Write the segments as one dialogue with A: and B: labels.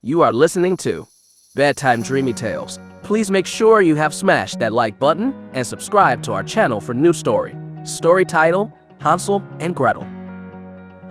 A: You are listening to Bedtime Dreamy Tales. Please make sure you have smashed that like button and subscribe to our channel for new story. Story title, Hansel and Gretel.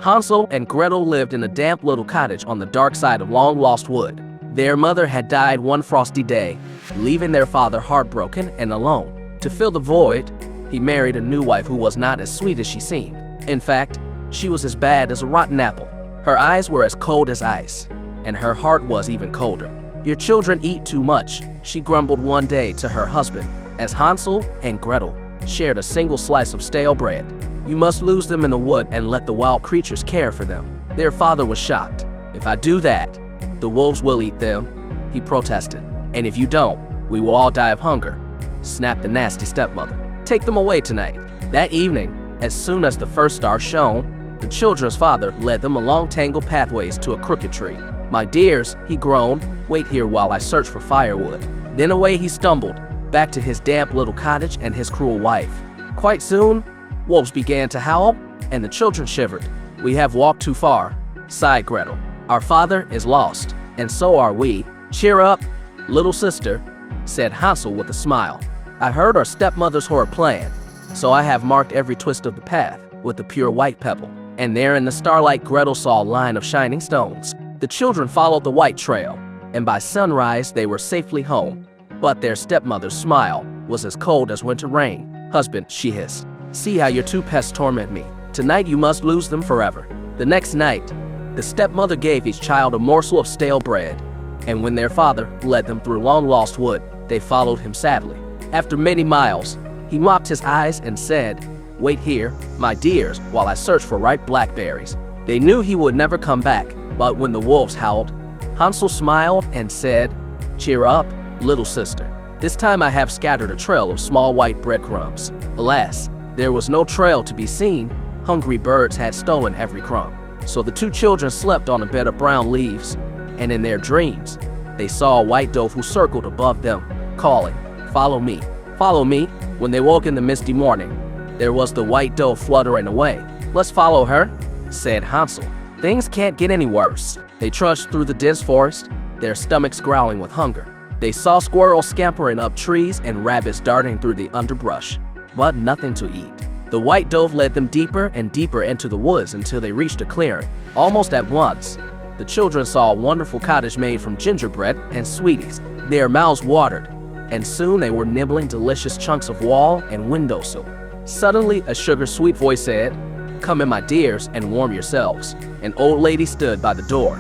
A: Hansel and Gretel lived in a damp little cottage on the dark side of long-lost wood. Their mother had died one frosty day, leaving their father heartbroken and alone. To fill the void, he married a new wife who was not as sweet as she seemed. In fact, she was as bad as a rotten apple. Her eyes were as cold as ice, and her heart was even colder. "Your children eat too much," she grumbled one day to her husband, as Hansel and Gretel shared a single slice of stale bread. "You must lose them in the wood and let the wild creatures care for them." Their father was shocked. "If I do that, the wolves will eat them," he protested. "And if you don't, we will all die of hunger," snapped the nasty stepmother. "Take them away tonight." That evening, as soon as the first star shone, the children's father led them along tangled pathways to a crooked tree. "My dears," he groaned, "wait here while I search for firewood." Then away he stumbled, back to his damp little cottage and his cruel wife. Quite soon, wolves began to howl, and the children shivered. "We have walked too far," sighed Gretel. "Our father is lost, and so are we." "Cheer up, little sister," said Hansel with a smile. "I heard our stepmother's horrid plan, so I have marked every twist of the path with a pure white pebble." And there in the starlight, Gretel saw a line of shining stones. The children followed the white trail, and by sunrise they were safely home. But their stepmother's smile was as cold as winter rain. "Husband," she hissed, "see how your two pests torment me. Tonight you must lose them forever." The next night, the stepmother gave each child a morsel of stale bread, and when their father led them through long-lost wood, they followed him sadly. After many miles, he mopped his eyes and said, "Wait here, my dears, while I search for ripe blackberries." They knew he would never come back, but when the wolves howled, Hansel smiled and said, "Cheer up, little sister. This time I have scattered a trail of small white breadcrumbs." Alas, there was no trail to be seen. Hungry birds had stolen every crumb. So the two children slept on a bed of brown leaves, and in their dreams, they saw a white dove who circled above them, calling, "Follow me, follow me." When they woke in the misty morning, there was the white dove fluttering away. "Let's follow her," said Hansel. Things can't get any worse. They trudged through the dense forest, their stomachs growling with hunger. They saw squirrels scampering up trees and rabbits darting through the underbrush, but nothing to eat. The white dove led them deeper and deeper into the woods until they reached a clearing. Almost at once, the children saw a wonderful cottage made from gingerbread and sweeties. Their mouths watered, and soon they were nibbling delicious chunks of wall and windowsill. Suddenly, a sugar-sweet voice said, "Come in, my dears, and warm yourselves." An old lady stood by the door,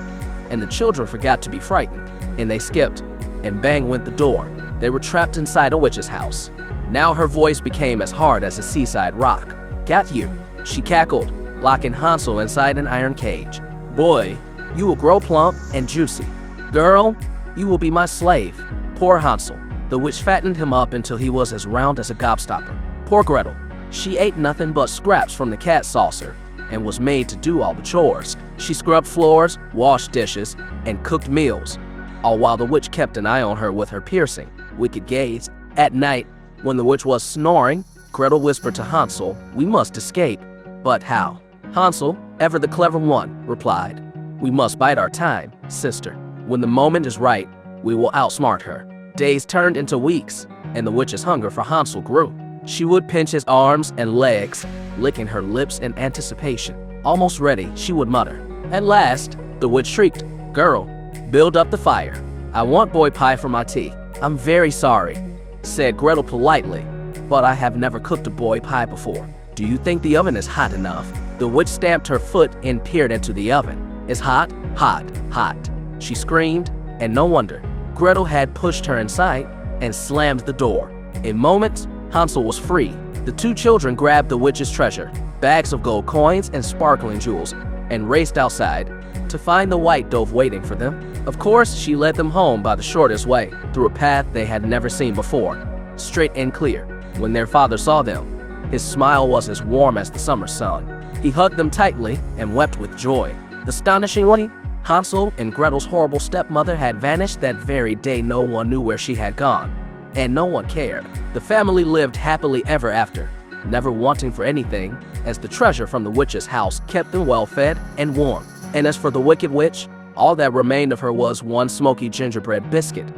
A: and the children forgot to be frightened, and they skipped, and bang went the door. They were trapped inside a witch's house. Now her voice became as hard as a seaside rock. "Got you," she cackled, locking Hansel inside an iron cage. "Boy, you will grow plump and juicy. Girl, you will be my slave." Poor Hansel. The witch fattened him up until he was as round as a gobstopper. Poor Gretel. She ate nothing but scraps from the cat saucer and was made to do all the chores. She scrubbed floors, washed dishes, and cooked meals, all while the witch kept an eye on her with her piercing, wicked gaze. At night, when the witch was snoring, Gretel whispered to Hansel, "We must escape." "But how?" Hansel, ever the clever one, replied, "We must bide our time, sister. When the moment is right, we will outsmart her." Days turned into weeks, and the witch's hunger for Hansel grew. She would pinch his arms and legs, licking her lips in anticipation. Almost ready, she would mutter. At last, the witch shrieked, "Girl, build up the fire. I want boy pie for my tea." "I'm very sorry," said Gretel politely, "but I have never cooked a boy pie before. Do you think the oven is hot enough?" The witch stamped her foot and peered into the oven. "It's hot, hot, hot," she screamed, and no wonder. Gretel had pushed her inside and slammed the door. In moments, Hansel was free. The two children grabbed the witch's treasure, bags of gold coins and sparkling jewels, and raced outside to find the white dove waiting for them. Of course, she led them home by the shortest way, through a path they had never seen before, straight and clear. When their father saw them, his smile was as warm as the summer sun. He hugged them tightly and wept with joy. Astonishingly, Hansel and Gretel's horrible stepmother had vanished that very day. No one knew where she had gone, and no one cared. The family lived happily ever after, never wanting for anything, as the treasure from the witch's house kept them well fed and warm. And as for the wicked witch, All that remained of her was one smoky gingerbread biscuit,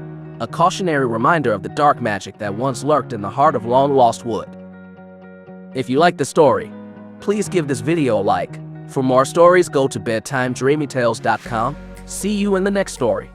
A: a cautionary reminder of the dark magic that once lurked in the heart of long-lost wood. If you like the story, please give this video a like. For more stories, go to bedtimedreamytales.com. See you in the next story.